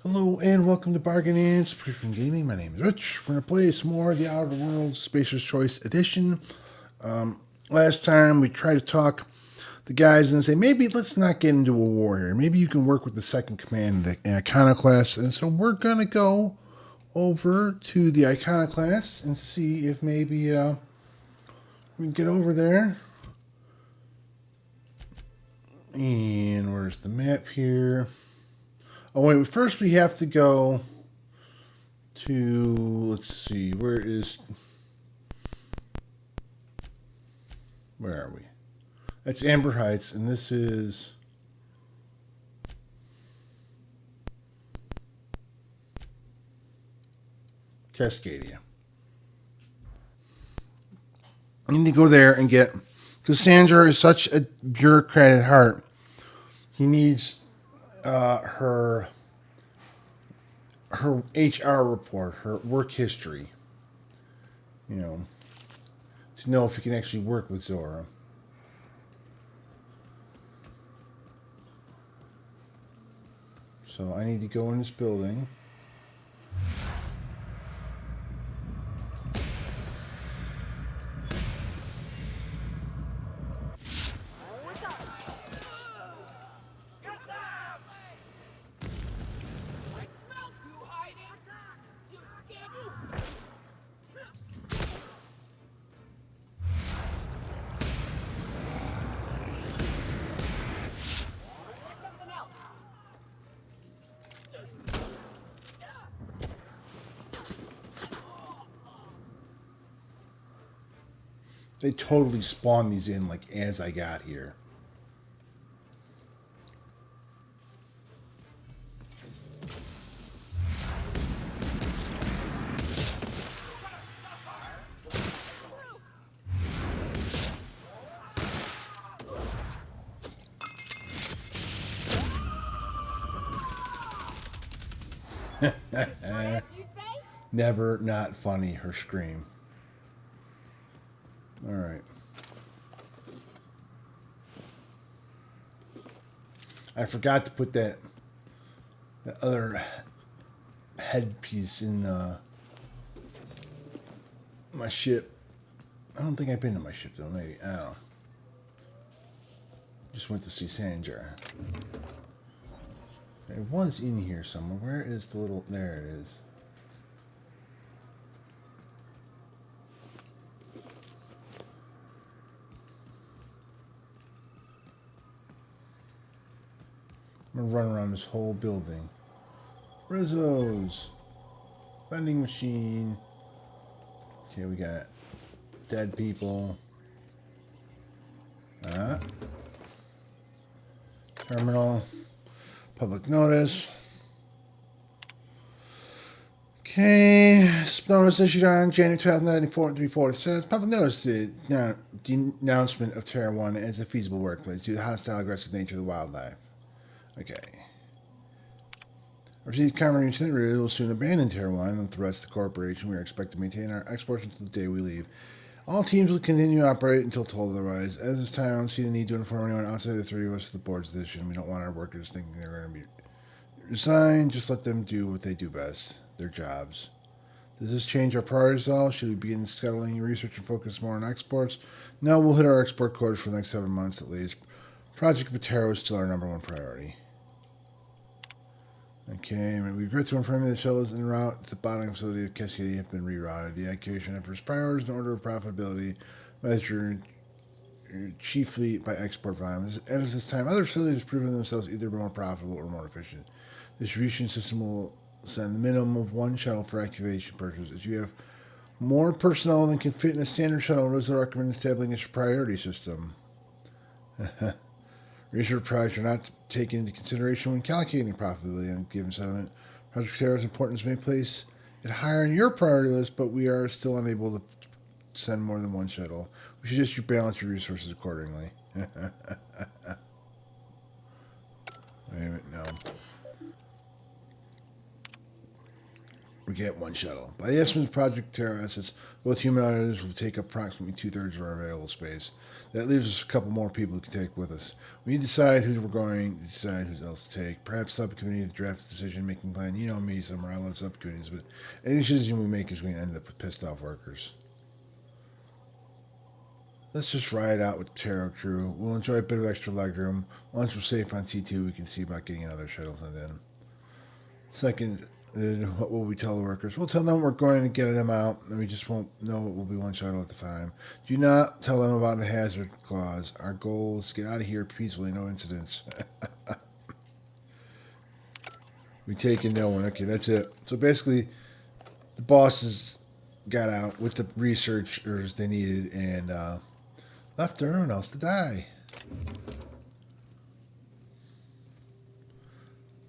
Hello and welcome to Bargain and Subscription Gaming. My name is Rich. We're going to play some more of the Outer Worlds Spacer's Choice Edition. Last time we tried to talk the guys and say, maybe let's not get into a war here. Maybe you can work with the second command, the Iconoclast. And so we're going to go over to the Iconoclast and see if maybe we can get over there. And where's the map here? Oh, wait, first we have to go to, let's see, where are we? That's Amber Heights, and this is Cascadia. I need to go there and get, because Sandra is such a bureaucrat at heart, he needs her HR report, her work history, to know if he can actually work with Zora. So I need to go in this building. They totally spawned these in like as I got here. Never not funny, her scream. All right. I forgot to put that other headpiece in my ship. I don't think I've been to my ship though. Maybe I don't know. Just went to see Sandra. It was in here somewhere. Where is the little? There it is. I'm gonna run around this whole building. Rizzo's vending machine. Okay, we got dead people. Terminal. Public notice. Okay. Notice issued on January 2094 340 says public notice the denouncement of Terra 1 as a feasible workplace due to the hostile, aggressive nature of the wildlife. Okay. Our chief Cameron Incinerator will soon abandon Terra 1 and with the rest of the corporation. We are expected to maintain our exports until the day we leave. All teams will continue to operate until told otherwise. At this time, I don't see the need to inform anyone outside the three of us of the board's decision. We don't want our workers thinking they're going to be resigned. Just let them do what they do best, their jobs. Does this change our priorities at all? Should we begin scuttling research and focus more on exports? No, we'll hit our export quotas for the next 7 months at least. Project Patero is still our number one priority. Okay, we regret to inform you that shuttles en route to the bottling facility of Cascadia have been rerouted. The allocation of first priorities in order of profitability measured chiefly by export volumes. At this time, other facilities have proven themselves either more profitable or more efficient. The distribution system will send the minimum of one shuttle for activation purposes. If you have more personnel than can fit in a standard shuttle, Rizzo recommends establishing a priority system. Research projects are not taken into consideration when calculating profitability on a given settlement. Project Patero's importance may place it higher on your priority list, but we are still unable to send more than one shuttle. We should just balance your resources accordingly. Wait a minute, no. We get one shuttle. By the estimates of Project Terra assets, both human and others will take up approximately 2/3 of our available space. That leaves us a couple more people who can take with us. We need to decide who we're going to decide who else to take. Perhaps subcommittee to draft the decision-making plan. You know me, some morale subcommittees, but any decision we make is going to end up with pissed-off workers. Let's just ride out with the Terra crew. We'll enjoy a bit of extra legroom. Once we're safe on T2, we can see about getting another shuttle sent in. Second, what will we tell the workers? We'll tell them we're going to get them out, and we just won't know it will be one shuttle at a time. Do not tell them about the hazard clause. Our goal is to get out of here peacefully, no incidents. We take in no one. Okay, that's it. So basically, the bosses got out with the researchers they needed and left everyone else to die.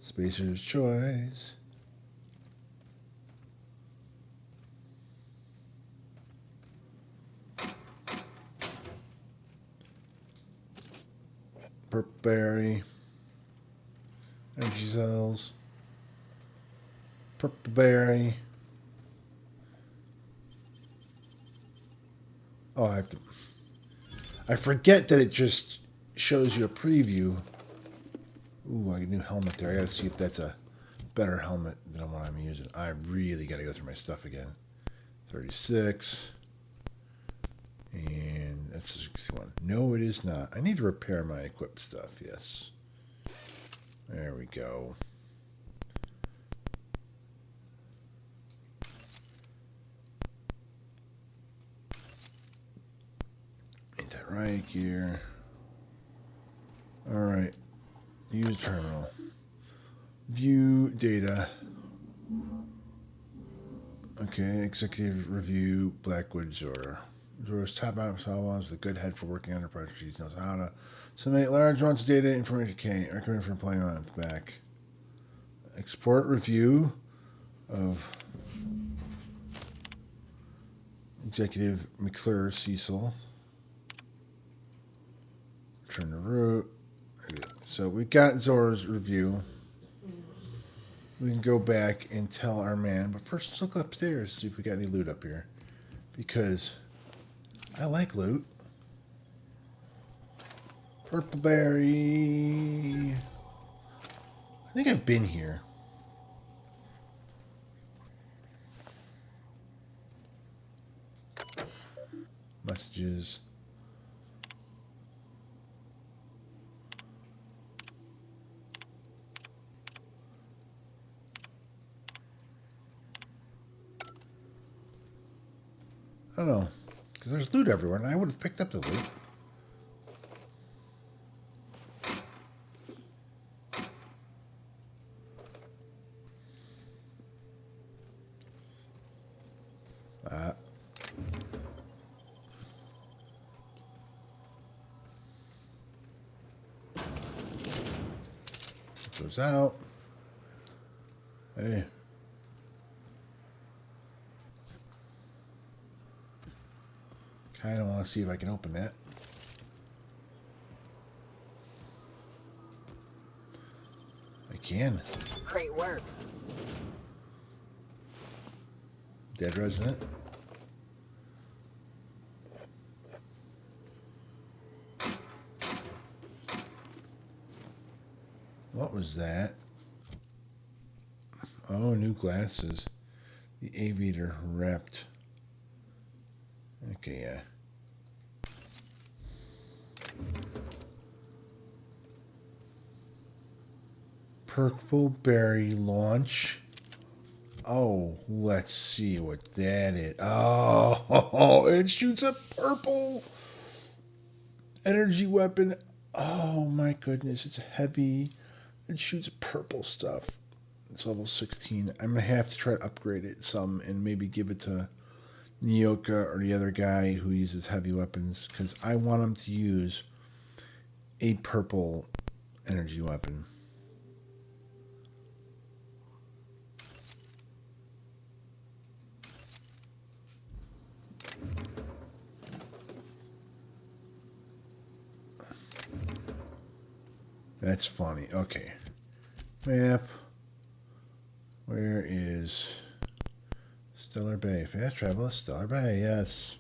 Spacer's choice. Purple berry. Energy cells. Purple berry. Oh, I have to. I forget that it just shows you a preview. Ooh, a new helmet there. I gotta see if that's a better helmet than what I'm using. I really gotta go through my stuff again. 36. And that's the 61. No, it is not. I need to repair my equipped stuff, yes. There we go. Ain't that right gear? Alright. Use terminal. View data. Okay, executive review, Blackwood Zora. Zora's top out Salvons with a good head for working enterprise. She knows how to submit large amounts of data information. Can't recommend for employment on its back. Export review of Executive McClure Cecil. Return to root. So we got Zora's review. We can go back and tell our man, but first let's look upstairs, see if we got any loot up here. Because I like loot. Purple berry. I think I've been here. Messages. I don't know. Because there's loot everywhere, and I would have picked up the loot. Goes out. Hey. Kind of want to see if I can open that. I can. Great work. Dead resident. What was that? Oh, new glasses. The aviator wrapped. Okay, yeah. Purple berry launch. Oh, let's see what that is. Oh, it shoots a purple energy weapon. Oh my goodness, it's heavy. It shoots purple stuff. It's level 16. I'm gonna have to try to upgrade it some and maybe give it to Nyoka or the other guy who uses heavy weapons, because I want him to use a purple energy weapon. That's funny. Okay. Map. Where is Stellar Bay. Fast travel to Stellar Bay, yes.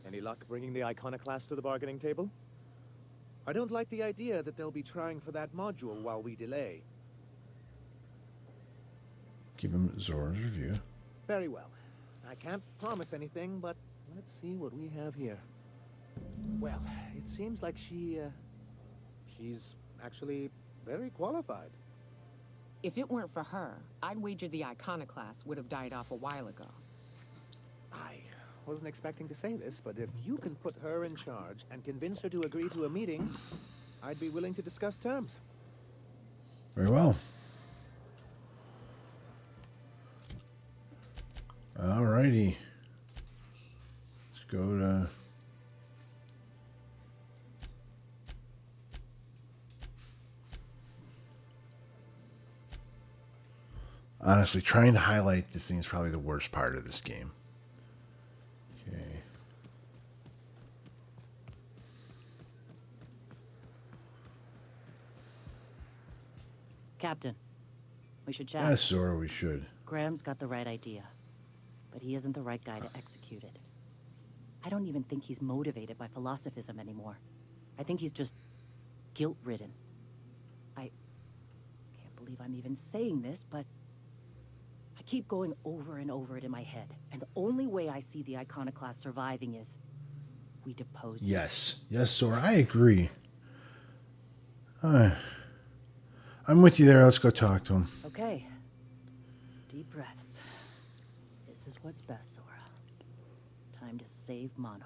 Any luck bringing the Iconoclast to the bargaining table? I don't like the idea that they'll be trying for that module while we delay. Give him Zora's review. Very well. I can't promise anything, but let's see what we have here. Well, it seems like she's actually very qualified. If it weren't for her, I'd wager the Iconoclast would have died off a while ago. I wasn't expecting to say this, but if you can put her in charge and convince her to agree to a meeting, I'd be willing to discuss terms. Very well. Alrighty. Let's go to... Honestly, trying to highlight this thing is probably the worst part of this game. Okay. Captain, we should chat. Yes, Zora, we should. Graham's got the right idea, but he isn't the right guy to execute it. I don't even think he's motivated by philosophism anymore. I think he's just guilt-ridden. I can't believe I'm even saying this, but I keep going over and over it in my head, and the only way I see the Iconoclast surviving is we depose him. Yes. Yes, Zora, I agree. I'm with you there. Let's go talk to him. Okay. Deep breaths. This is what's best, Zora. Time to save Monarch.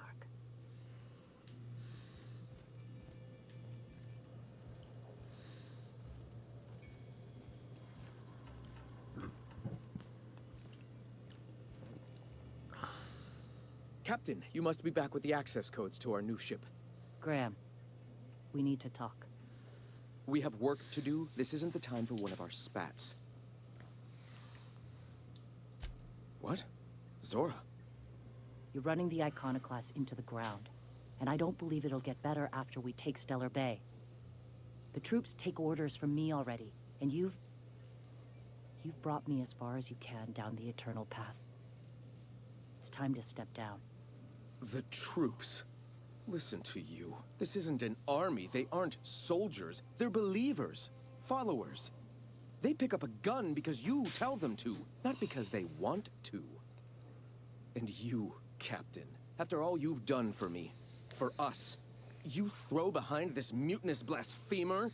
Captain, you must be back with the access codes to our new ship. Graham, we need to talk. We have work to do. This isn't the time for one of our spats. What? Zora? You're running the Iconoclast into the ground, and I don't believe it'll get better after we take Stellar Bay. The troops take orders from me already, and you've brought me as far as you can down the Eternal Path. It's time to step down. The troops? Listen to you. This isn't an army. They aren't soldiers. They're believers. Followers. They pick up a gun because you tell them to, not because they want to. And you, Captain, after all you've done for me, for us, you throw behind this mutinous blasphemer?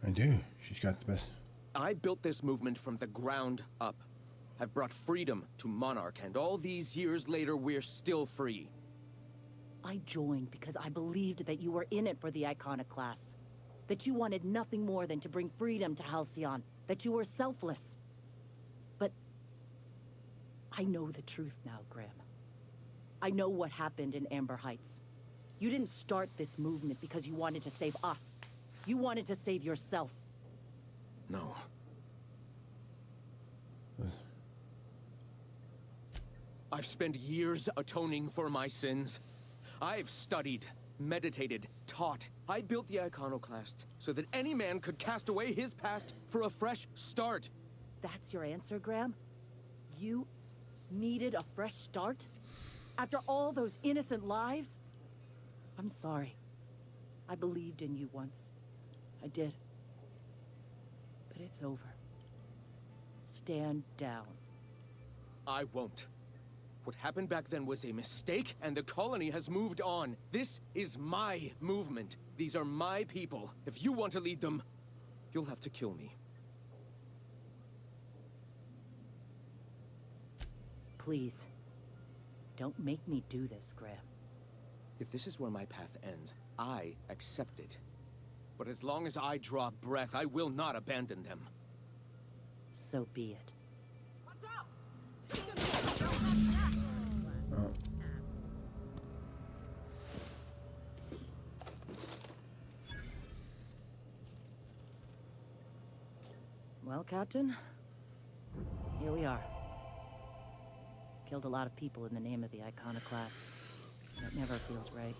I do. She's got the best. I built this movement from the ground up. I've brought freedom to Monarch, and all these years later, we're still free. I joined because I believed that you were in it for the Iconoclasts. That you wanted nothing more than to bring freedom to Halcyon. That you were selfless. But I know the truth now, Graham. I know what happened in Amber Heights. You didn't start this movement because you wanted to save us. You wanted to save yourself. No. I've spent years atoning for my sins. I've studied, meditated, taught. I built the Iconoclast so that any man could cast away his past for a fresh start. That's your answer, Graham? You needed a fresh start? After all those innocent lives? I'm sorry. I believed in you once. I did. But it's over. Stand down. I won't. What happened back then was a mistake, and the colony has moved on. This is my movement. These are my people. If you want to lead them, you'll have to kill me. Please. Don't make me do this, Graham. If this is where my path ends, I accept it. But as long as I draw breath, I will not abandon them. So be it. Oh. Well, Captain, here we are. Killed a lot of people in the name of the Iconoclast. That never feels right.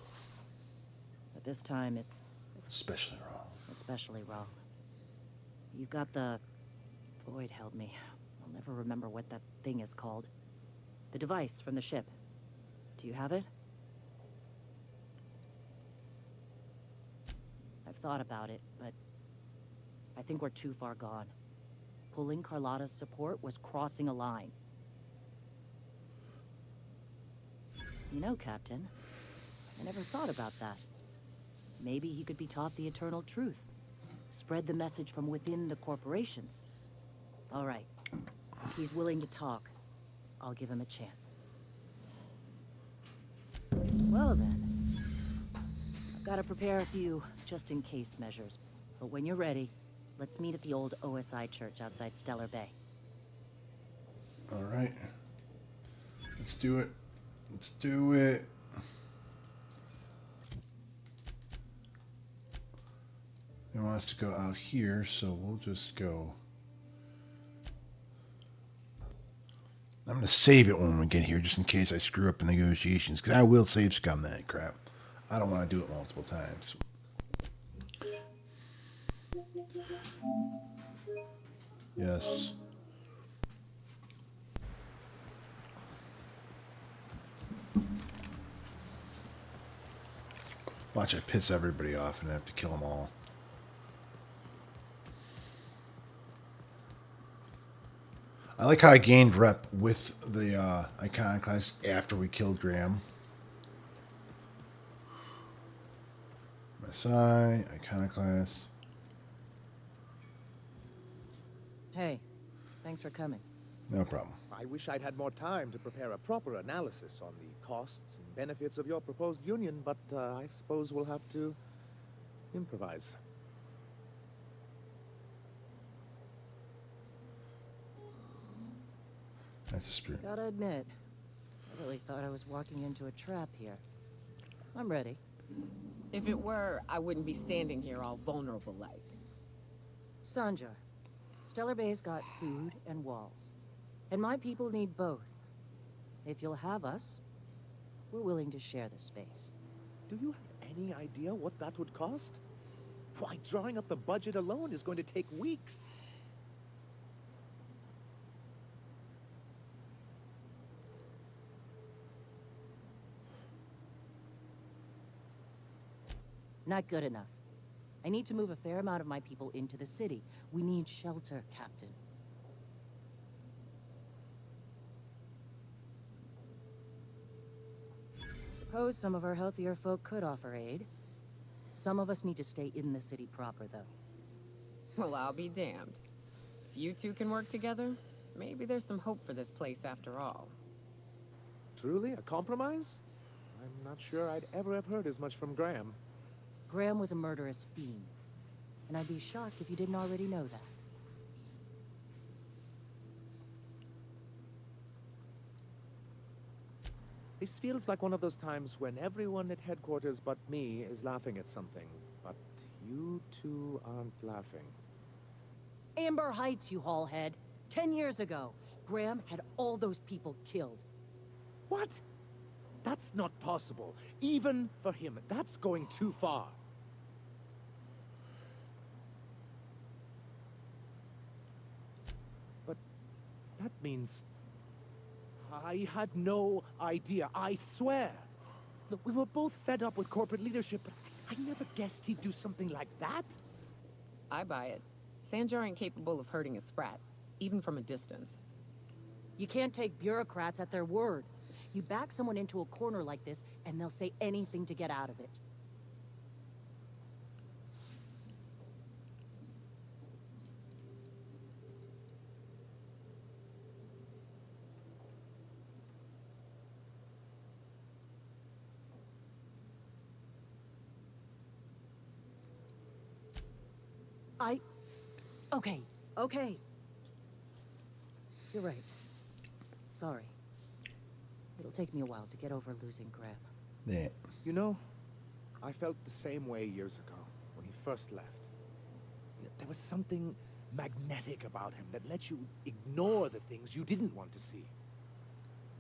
But this time it's Especially wrong. especially wrong. You got the... Void held me. I'll never remember what that thing is called. The device from the ship. Do you have it? I've thought about it, but I think we're too far gone. Pulling Carlotta's support was crossing a line. You know, Captain, I never thought about that. Maybe he could be taught the eternal truth. Spread the message from within the corporations. All right. If he's willing to talk, I'll give him a chance. Well then, I've got to prepare a few just-in-case measures. But when you're ready, let's meet at the old OSI church outside Stellar Bay. All right. Let's do it. Let's do it. They want us to go out here, so we'll just go. I'm going to save it when we get here, just in case I screw up the negotiations, because I will save scum that crap. I don't want to do it multiple times. Yes. Watch I piss everybody off and I have to kill them all. I like how I gained rep with the Iconoclast after we killed Graham. Masai, Iconoclast. Hey, thanks for coming. No problem. I wish I'd had more time to prepare a proper analysis on the costs and benefits of your proposed union, but I suppose we'll have to improvise. That's a spirit. Gotta admit, I really thought I was walking into a trap here. I'm ready. If it were, I wouldn't be standing here all vulnerable like. Sanjar, Stellar Bay's got food and walls. And my people need both. If you'll have us, we're willing to share the space. Do you have any idea what that would cost? Why, drawing up the budget alone is going to take weeks. Not good enough. I need to move a fair amount of my people into the city. We need shelter, Captain. Suppose some of our healthier folk could offer aid. Some of us need to stay in the city proper, though. Well, I'll be damned. If you two can work together, maybe there's some hope for this place after all. Truly, a compromise? I'm not sure I'd ever have heard as much from Graham. Graham was a murderous fiend, and I'd be shocked if you didn't already know that. This feels like one of those times when everyone at headquarters but me is laughing at something, but you two aren't laughing. Amber Heights, you haulhead. 10 years ago, Graham had all those people killed. What? That's not possible. Even for him, that's going too far. But that means I had no idea, I swear. Look, we were both fed up with corporate leadership, but I never guessed he'd do something like that. I buy it. Sanjar ain't capable of hurting a sprat, even from a distance. You can't take bureaucrats at their word. You back someone into a corner like this, and they'll say anything to get out of it. Okay. You're right. Sorry. It'll take me a while to get over losing Graham. Yeah. You know, I felt the same way years ago when he first left. There was something magnetic about him that lets you ignore the things you didn't want to see.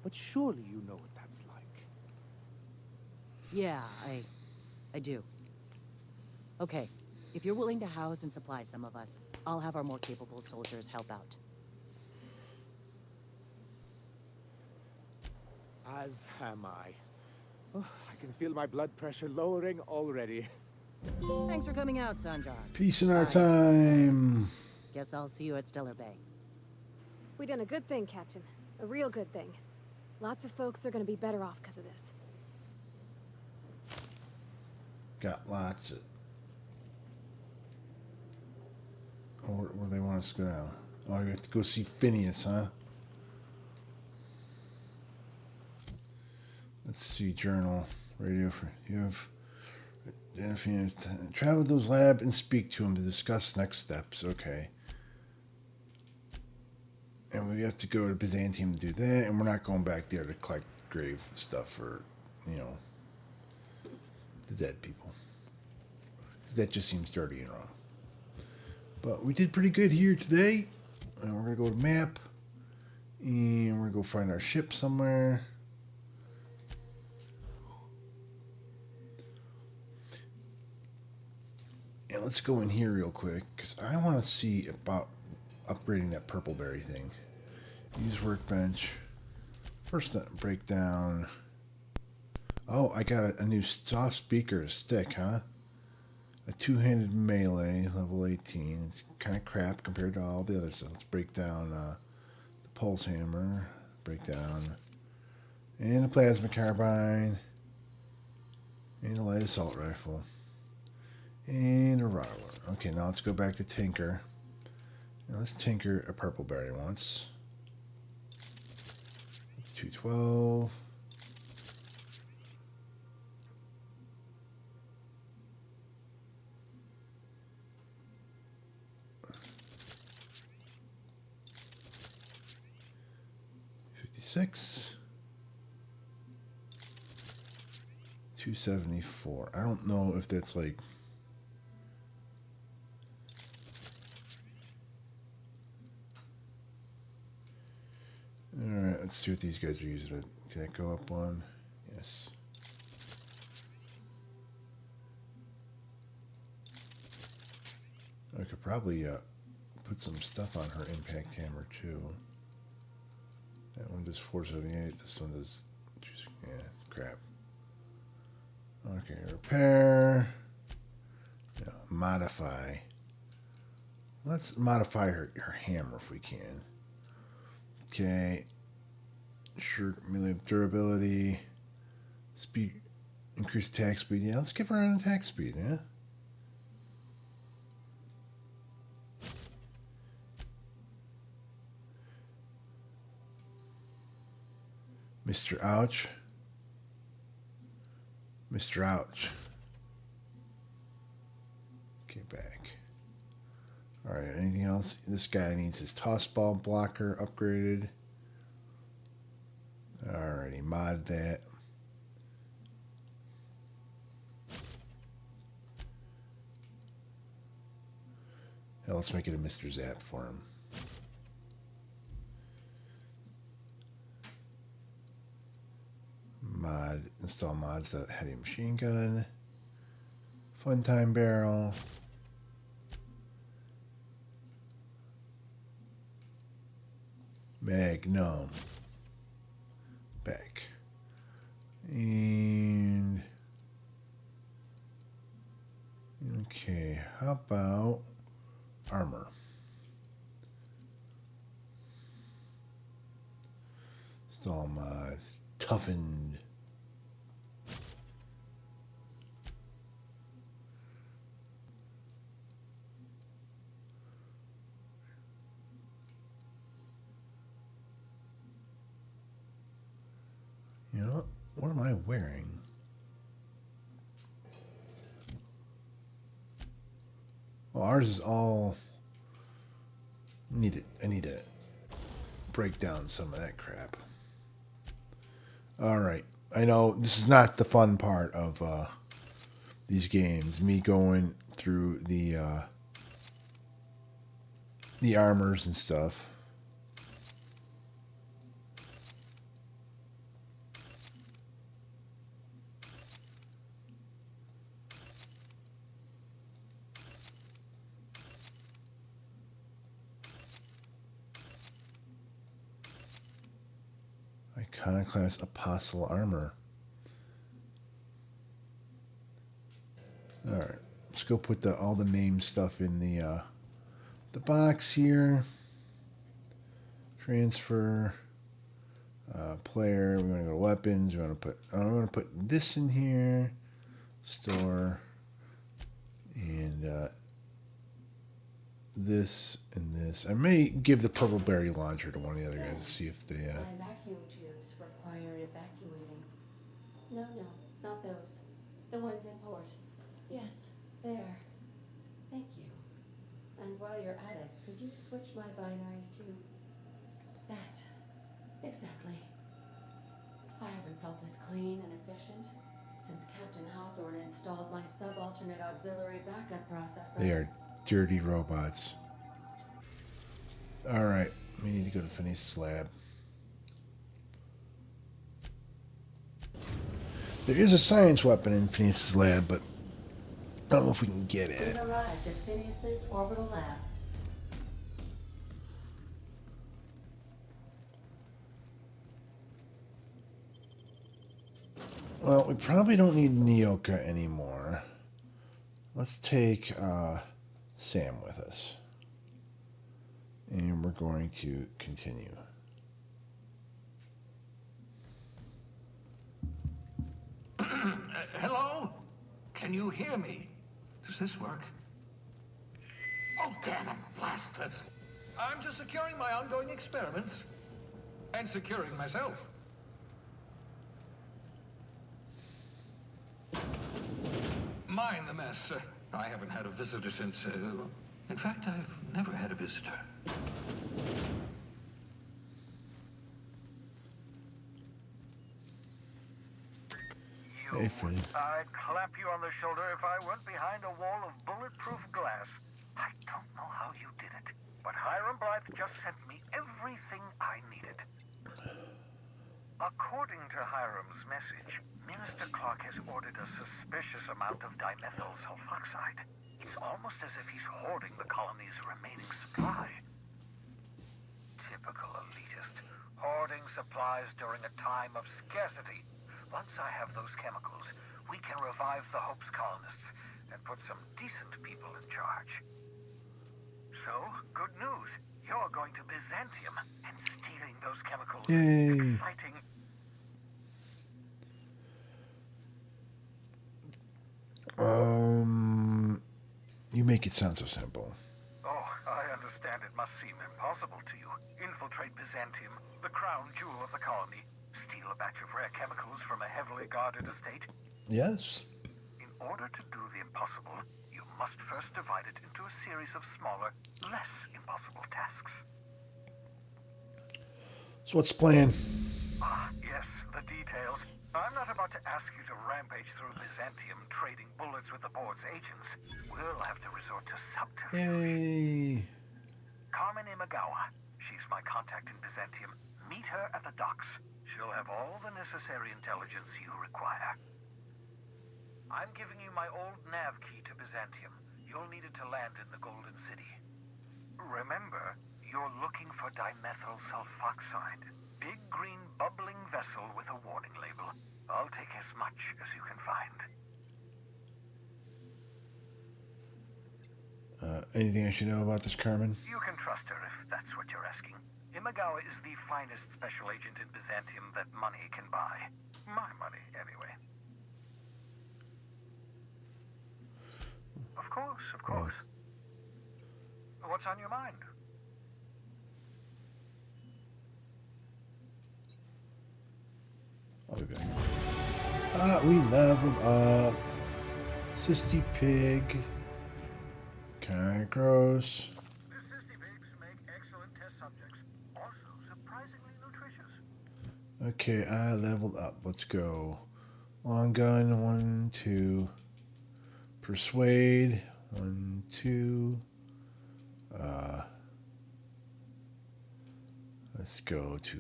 But surely you know what that's like. Yeah, I do. Okay, if you're willing to house and supply some of us, I'll have our more capable soldiers help out. As am I. Oh, I can feel my blood pressure lowering already. Thanks for coming out, Sanjar. Peace in our Bye. time. Guess I'll see you at Stellar Bay. We done a good thing, Captain. A real good thing. Lots of folks are gonna be better off because of this. Got lots of. Oh, where they want us to go now? Oh, you have to go see Phineas, huh? Let's see, journal, radio for you have. Travel to those lab and speak to him to discuss next steps. Okay. And we have to go to Byzantium to do that, and we're not going back there to collect grave stuff for, the dead people. That just seems dirty and wrong. But we did pretty good here today. And we're going to go to map. And we're going to go find our ship somewhere. And let's go in here real quick, because I want to see about upgrading that purple berry thing. Use workbench. First, breakdown. Oh, I got a new soft speaker, a stick, huh? A two-handed melee, level 18. It's kind of crap compared to all the other stuff. Let's break down the pulse hammer. Break down. And the plasma carbine. And the light assault rifle. And a rotter one. Okay, now let's go back to Tinker. Now let's tinker a purple berry once. 212. $56. 274. I don't know if that's like. Alright, let's see what these guys are using it. Can that go up one? Yes. I could probably put some stuff on her impact hammer too. That one does 478. This one does. Yeah, crap. Okay, repair. Yeah, modify. Let's modify her hammer if we can. Okay. Sure, melee durability. Speed. Increase attack speed. Yeah, let's give her an attack speed, yeah? Mr. Ouch. Mr. Ouch. Okay, back. Alright, anything else? This guy needs his toss ball blocker upgraded. Alrighty, mod that. Hell, let's make it a Mr. Zap for him. Mod, install mods that heavy machine gun. Fun time barrel. Magnum. Back. And okay, how about armor? Install mod. Toughened. You know, what am I wearing? Well, ours is all. I need to break down some of that crap. All right. I know this is not the fun part of these games. Me going through the the armors and stuff. Iconoclast Apostle armor. All right, let's go put all the name stuff in the box here. Transfer player. We want to go to weapons. We want to put. I want to put this in here. Store and this and this. I may give the purple berry launcher to one of the other guys to see if they. My vacuum tubes require evacuating. No, not those. The ones in port. Yes, there. Thank you. And while you're at it, could you switch my binaries to that? Exactly. I haven't felt this clean and efficient since Captain Hawthorne installed my subalternate auxiliary backup processor. They are dirty robots. All right, we need to go to Phineas's lab. There is a science weapon in Phineas's lab, but I don't know if we can get We've it. arrived at Phineas's orbital lab. Well, we probably don't need Nyoka anymore. Let's take Sam with us. And we're going to continue. Hello? Can you hear me? Does this work? Oh, damn it, blast it. I'm just securing my ongoing experiments. And securing myself. Mind the mess. I haven't had a visitor since, in fact, I've never had a visitor. Hey, Finn. I'd clap you on the shoulder if I weren't behind a wall of bulletproof glass. I don't know how you did it, but Hiram Blythe just sent me everything I needed. According to Hiram's message, Minister Clark has ordered a suspicious amount of dimethyl sulfoxide. It's almost as if he's hoarding the colony's remaining supply. Typical elitist, hoarding supplies during a time of scarcity. Once I have those chemicals, we can revive the Hope's colonists and put some decent people in charge. So, good news. You're going to Byzantium and stealing those chemicals. Yay. Exciting. You make it sound so simple. Oh, I understand it must seem impossible to you. Infiltrate Byzantium, the crown jewel of the colony. Steal a batch of rare chemicals from a heavily guarded estate. Yes. In order to do the impossible, you must first divide it into a series of smaller, less impossible tasks. So what's the plan? Ah, yes, the details. I'm not about to ask you to rampage through Byzantium trading bullets with the board's agents. We'll have to resort to subterfuge. Yay. Carmen Imagawa. She's my contact in Byzantium. Meet her at the docks. She'll have all the necessary intelligence you require. I'm giving you my old nav key to Byzantium. You'll need it to land in the Golden City. Remember, you're looking for dimethyl sulfoxide. Big green bubbling vessel with a warning label. I'll take as much as you can find. Anything I should know about this, Carmen? You can trust her if that's what you're asking. Imagawa is the finest special agent in Byzantium that money can buy. My money, anyway. Of course, of course. What's on your mind? I'll be back. We leveled up. Sisty Pig. Kinda gross. The Sisty Pigs make excellent test subjects. Also surprisingly nutritious. Okay, I leveled up. Let's go. Long gun, 1, 2. Persuade, 1, 2. Let's go to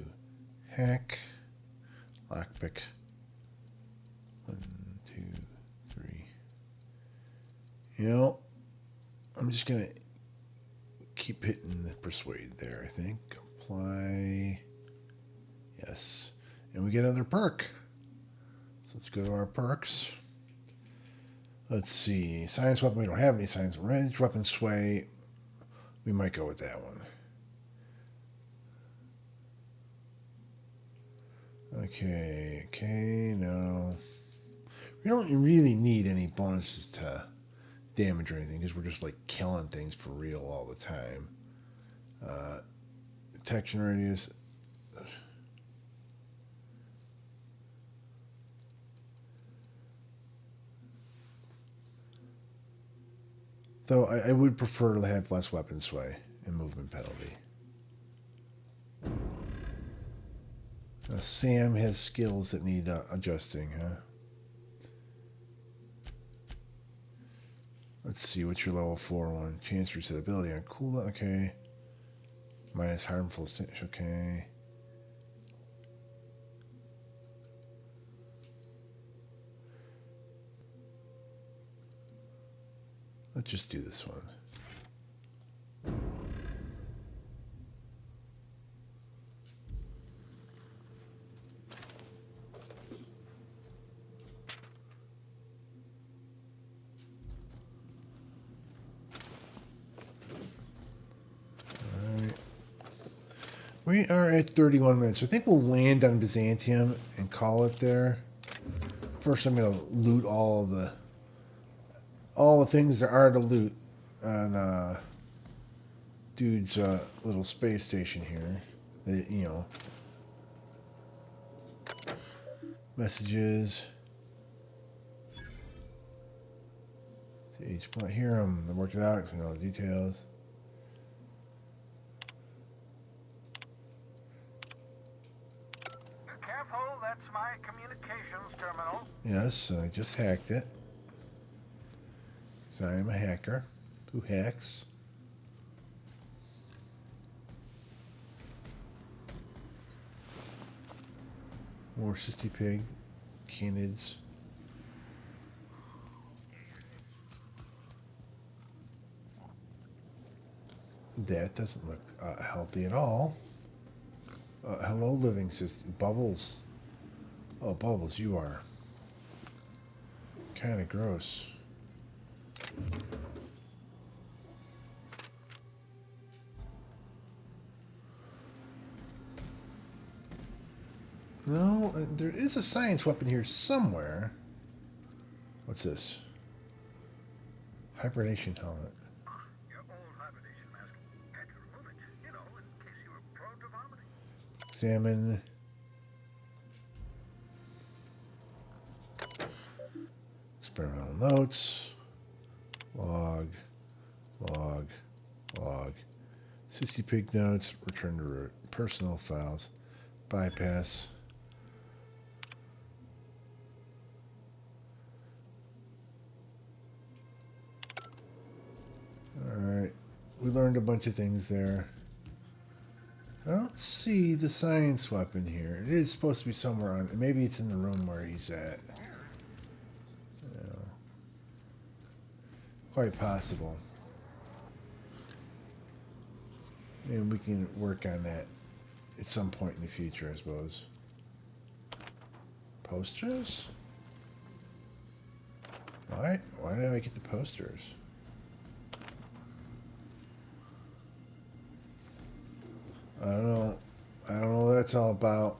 hack, lockpick. 1, 2, 3. You know, I'm just gonna keep hitting the persuade there, I think. Apply. Yes. And we get another perk. So let's go to our perks. Let's see. Science weapon. We don't have any science. Range weapon sway. We might go with that one. Okay. Okay. No. We don't really need any bonuses to damage or anything because we're just like killing things for real all the time. Detection radius. Though I would prefer to have less weapon sway and movement penalty. Sam has skills that need adjusting, huh? Let's see, what's your level 4 one? Chance to reset ability on cool, okay. Minus harmful stitch, okay. Let's just do this one. We are at 31 minutes. I think we'll land on Byzantium and call it there. First, I'm going to loot all the things there are to loot on dude's little space station here. You know, messages. To each point here, I'm working it out, explaining all the details. That's my communications terminal. Yes, I just hacked it. So I am a hacker who hacks. More Sissy Pig, canids. That doesn't look healthy at all. Hello, living system. Bubbles. Oh, Bubbles, you are kind of gross. No, there is a science weapon here somewhere. What's this? Hibernation helmet. Your old hibernation mask. Had to remove it, you know, in case you were prone to vomiting. Examine. Experimental notes. Log. Log. Log. Sissy Pig notes. Return to root. Personal files. Bypass. Alright. We learned a bunch of things there. I don't see the science weapon here. It is supposed to be somewhere on... Maybe it's in the room where he's at. Quite possible. And we can work on that at some point in the future, I suppose. Posters? Why? Why did I get the posters? I don't know. I don't know what that's all about.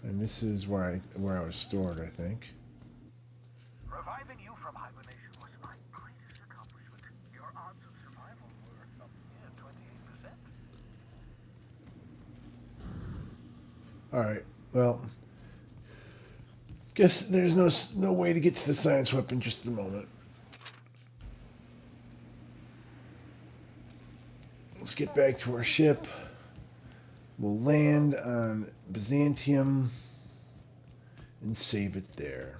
And this is where I was stored, I think. Reviving you from hibernation was my greatest accomplishment. Your odds of survival were a mere 28%. All right. Well, guess there's no way to get to the science weapon just at the moment. Let's get back to our ship. We'll land on Byzantium and save it there.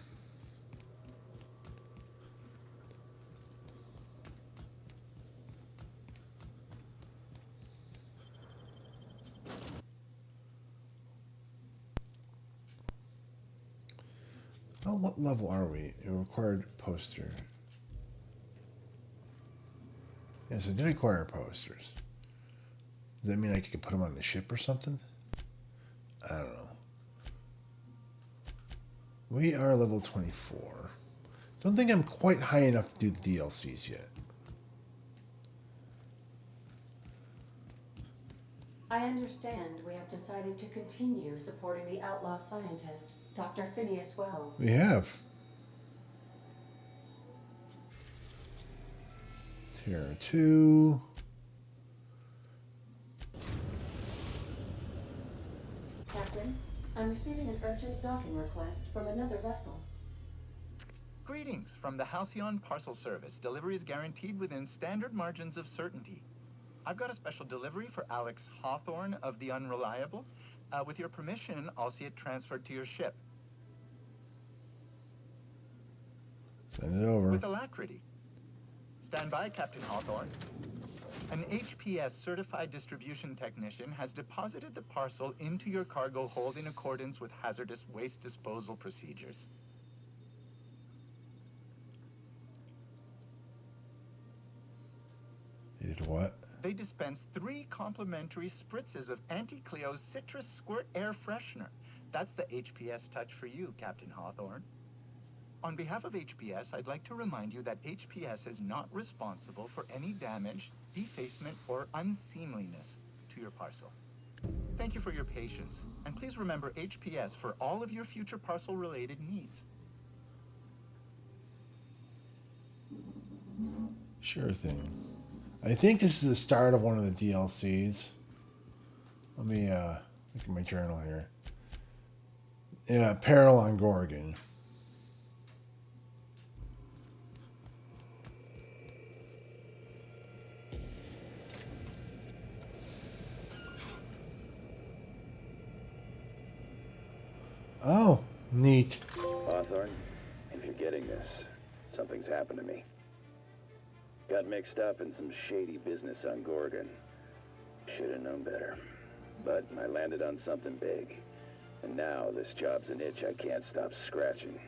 Oh, what level are we? A required poster. Yes, I did acquire posters. Does that mean I could put them on the ship or something? I don't know. We are level 24. Don't think I'm quite high enough to do the DLCs yet. I understand we have decided to continue supporting the outlaw scientist, Dr. Phineas Wells. We have. Tier 2. Captain, I'm receiving an urgent docking request from another vessel. Greetings from the Halcyon Parcel Service. Delivery is guaranteed within standard margins of certainty. I've got a special delivery for Alex Hawthorne of the Unreliable. With your permission, I'll see it transferred to your ship. Send it over. With alacrity. Stand by, Captain Hawthorne. An HPS certified distribution technician has deposited the parcel into your cargo hold in accordance with hazardous waste disposal procedures. They did what? They dispense 3 complimentary spritzes of Anti-Cleo's Citrus Squirt Air Freshener. That's the HPS touch for you, Captain Hawthorne. On behalf of HPS, I'd like to remind you that HPS is not responsible for any damage, defacement, or unseemliness to your parcel. Thank you for your patience, and please remember HPS for all of your future parcel-related needs. Sure thing. I think this is the start of one of the DLCs. Let me look at my journal here. Yeah, Peril on Gorgon. Oh, neat. Hawthorne, if you're getting this, something's happened to me. Got mixed up in some shady business on Gorgon. Should have known better. But I landed on something big. And now this job's an itch I can't stop scratching.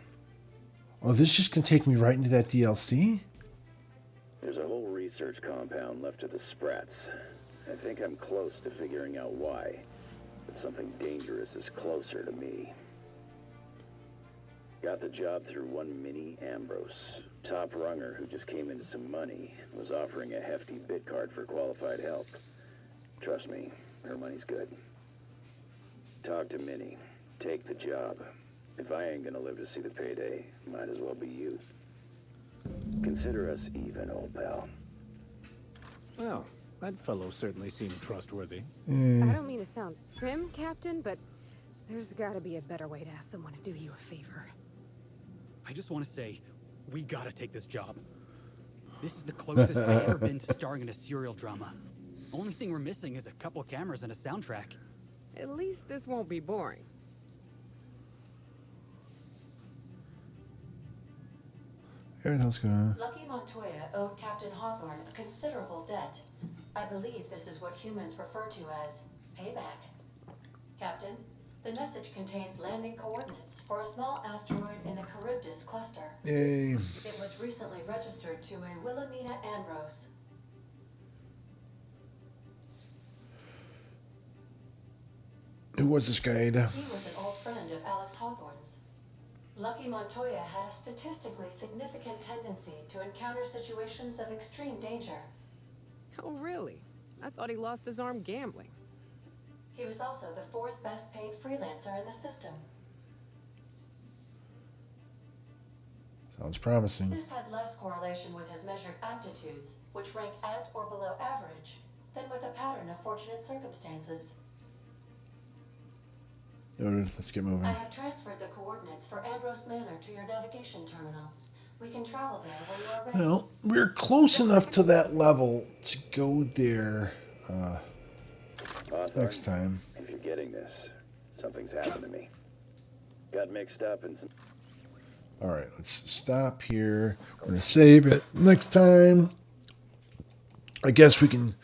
Oh, this just can take me right into that DLC? There's a whole research compound left to the Sprats. I think I'm close to figuring out why. But something dangerous is closer to me. Got the job through one Minnie Ambrose. Top runger who just came into some money. Was offering a hefty bit card for qualified help. Trust me, her money's good. Talk to Minnie. Take the job. If I ain't gonna live to see the payday, might as well be you. Consider us even, old pal. Well, that fellow certainly seemed trustworthy. I don't mean to sound prim, Captain, but there's gotta be a better way to ask someone to do you a favor. I just want to say, we gotta take this job. This is the closest I've ever been to starring in a serial drama. Only thing we're missing is a couple cameras and a soundtrack. At least this won't be boring. Everything's going. Lucky Montoya owed Captain Hawthorne a considerable debt. I believe this is what humans refer to as payback. Captain, the message contains landing coordinates for a small asteroid in the Charybdis cluster. Yay. It was recently registered to a Wilhelmina Ambrose. Who was this guy, Ada? He was an old friend of Alex Hawthorne's. Lucky Montoya had a statistically significant tendency to encounter situations of extreme danger. Oh, really? I thought he lost his arm gambling. He was also the 4th best paid freelancer in the system. Sounds promising. This had less correlation with his measured aptitudes, which rank at or below average, than with a pattern of fortunate circumstances. Noted. Let's get moving. I have transferred the coordinates for Ambrose Manor to your navigation terminal. We can travel there when you are ready. Well, we're close enough to that level to go there next time. If you're getting this, something's happened to me. Got mixed up in some... All right, let's stop here. We're going to save it next time. I guess we can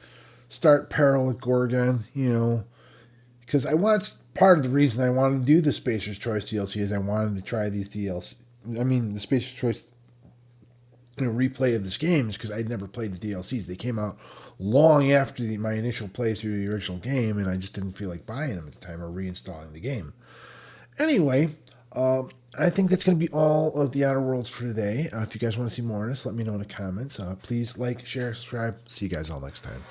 start Peril at Gorgon, you know, because part of the reason I wanted to do the Spacer's Choice DLC is I wanted to try these the Space Choice replay of this game is because I'd never played the DLCs. They came out long after my initial playthrough of the original game, and I just didn't feel like buying them at the time or reinstalling the game. Anyway, I think that's going to be all of the Outer Worlds for today. If you guys want to see more of this, let me know in the comments. Please like, share, subscribe. See you guys all next time.